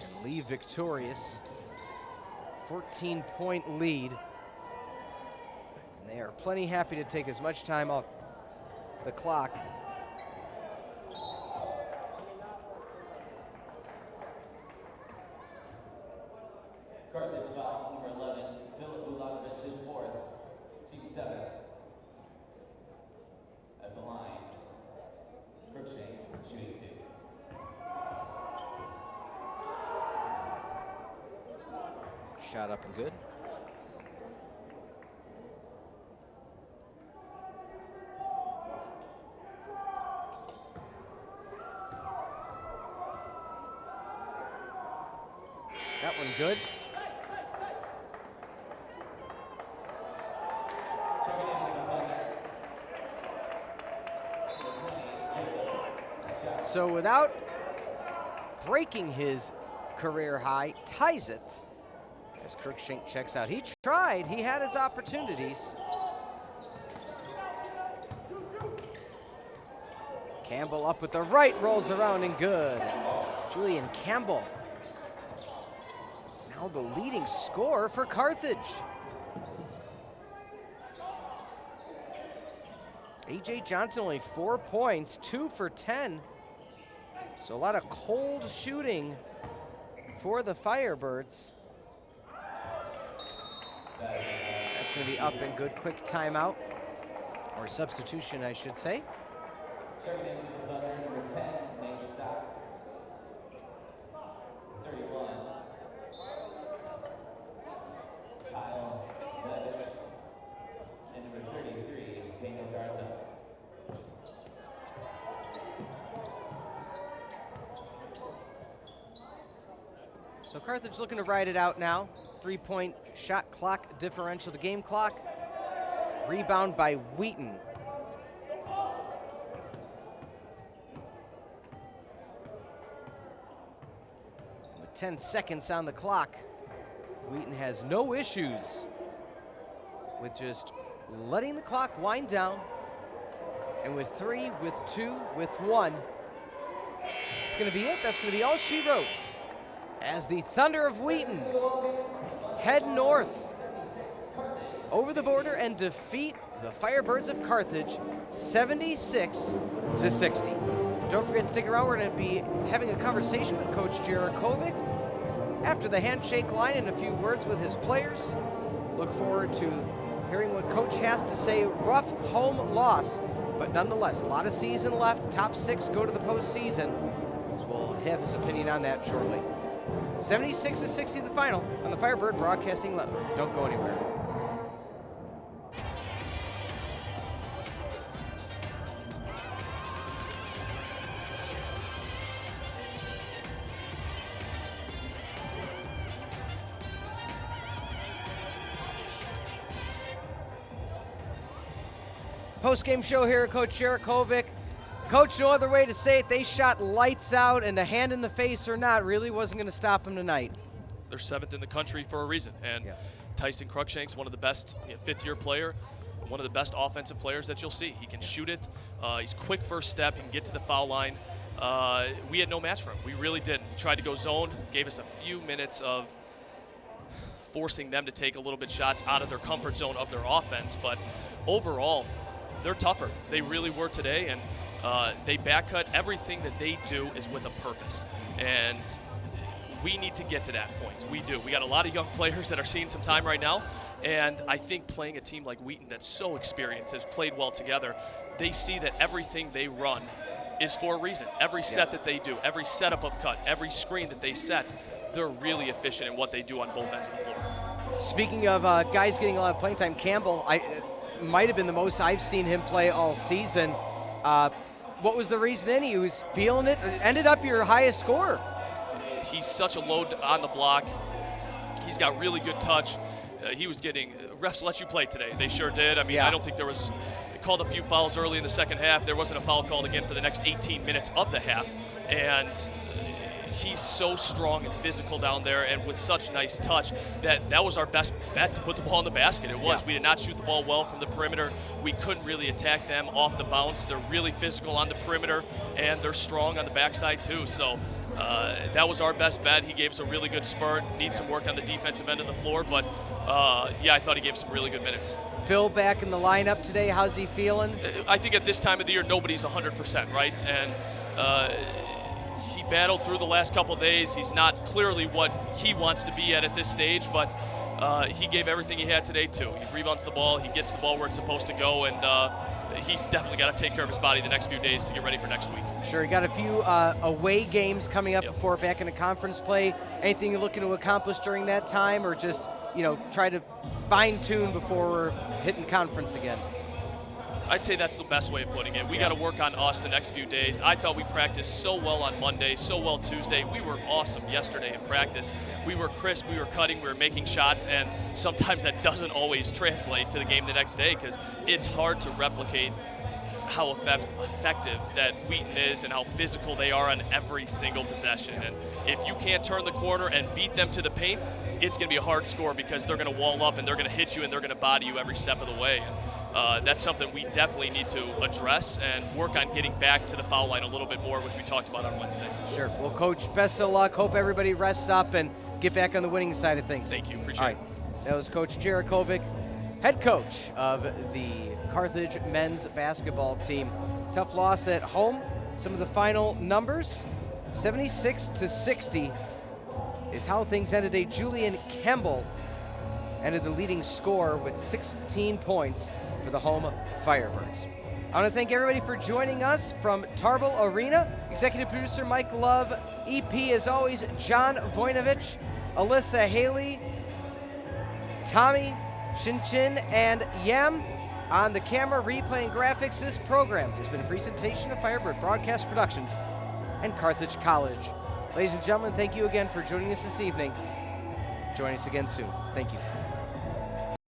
and leave victorious. 14-point lead. And they are plenty happy to take as much time off the clock. Carthage foul, number 11. Philip Bulanovich is 4th. Team 7th. At the line, Crookshank shooting 2. Shot up and good. That one good. So without breaking his career high, ties it as Crookshank checks out. He tried, he had his opportunities. Campbell up with the right, rolls around and good. Julian Campbell, now the leading scorer for Carthage. A.J. Johnson only 4 points, 2 for 10. So a lot of cold shooting for the Firebirds. That's going to be up and good. Quick timeout, or substitution, I should say. Checking in for the Thunder, number 10, Nate Sack. 31, Kyle Medich. And number 33, Daniel Garza. So Carthage looking to ride it out now. 3-point shot clock differential to game clock. Rebound by Wheaton. With 10 seconds on the clock, Wheaton has no issues with just letting the clock wind down. And with 3, with 2, with 1, it's going to be it. That's going to be all she wrote. As the Thunder of Wheaton head north over the border and defeat the Firebirds of Carthage 76-60. Don't forget to stick around. We're going to be having a conversation with Coach Jarakovic after the handshake line and a few words with his players. Look forward to hearing what Coach has to say. Rough home loss, but nonetheless, a lot of season left. Top 6 go to the postseason. So we'll have his opinion on that shortly. 76-60 the final on the Firebird Broadcasting Network. Don't go anywhere. Post-game show here, Coach Jarakovic. Coach, no other way to say it. They shot lights out, and a hand in the face or not really wasn't going to stop them tonight. They're 7th in the country for a reason. And Tyson Crookshank's one of the best fifth-year player, one of the best offensive players that you'll see. He can shoot it. He's quick first step. He can get to the foul line. We had no match for him. We really didn't. He tried to go zone, gave us a few minutes of forcing them to take a little bit shots out of their comfort zone of their offense. But overall, they're tougher. They really were today. And they back cut. Everything that they do is with a purpose. And we need to get to that point. We do. We got a lot of young players that are seeing some time right now. And I think playing a team like Wheaton that's so experienced, has played well together, they see that everything they run is for a reason. Every set that they do, every setup of cut, every screen that they set, they're really efficient in what they do on both ends of the floor. Speaking of guys getting a lot of playing time, Campbell might have been the most I've seen him play all season. What was the reason then? He was feeling it. Ended up your highest scorer. He's such a load on the block. He's got really good touch. He was getting refs let you play today. They sure did. I mean, I don't think there was. They called a few fouls early in the second half. There wasn't a foul called again for the next 18 minutes of the half, and he's so strong and physical down there, and with such nice touch that was our best bet to put the ball in the basket. It was. Yeah. We did not shoot the ball well from the perimeter. We couldn't really attack them off the bounce. They're really physical on the perimeter, and they're strong on the backside too. So that was our best bet. He gave us a really good spurt. Needs some work on the defensive end of the floor, but yeah, I thought he gave some really good minutes. Phil back in the lineup today. How's he feeling? I think at this time of the year, nobody's 100%, right? And he battled through the last couple of days. He's not clearly what he wants to be at this stage, but he gave everything he had today too. He rebounds the ball, he gets the ball where it's supposed to go, and he's definitely got to take care of his body the next few days to get ready for next week. Sure, you got a few away games coming up before back into conference play. Anything you're looking to accomplish during that time, or just try to fine-tune before we're hitting conference again? I'd say that's the best way of putting it. We got to work on us the next few days. I thought we practiced so well on Monday, so well Tuesday. We were awesome yesterday in practice. We were crisp, we were cutting, we were making shots, and sometimes that doesn't always translate to the game the next day because it's hard to replicate how effective that Wheaton is and how physical they are on every single possession. And if you can't turn the corner and beat them to the paint, it's going to be a hard score because they're going to wall up and they're going to hit you and they're going to body you every step of the way. And that's something we definitely need to address and work on getting back to the foul line a little bit more, which we talked about on Wednesday. Sure. Well, Coach, best of luck. Hope everybody rests up and get back on the winning side of things. Thank you. Appreciate it. That was Coach Jarakovic, head coach of the Carthage men's basketball team. Tough loss at home. Some of the final numbers, 76-60 is how things ended today. Julian Campbell ended the leading scorer with 16 points for the home Firebirds. I want to thank everybody for joining us from Tarble Arena. Executive producer Mike Love, EP as always, John Voinovich, Alyssa Haley, Tommy Shinchin, and Yam. On the camera, replay, and graphics, this program has been a presentation of Firebird Broadcast Productions and Carthage College. Ladies and gentlemen, thank you again for joining us this evening. Join us again soon. Thank you.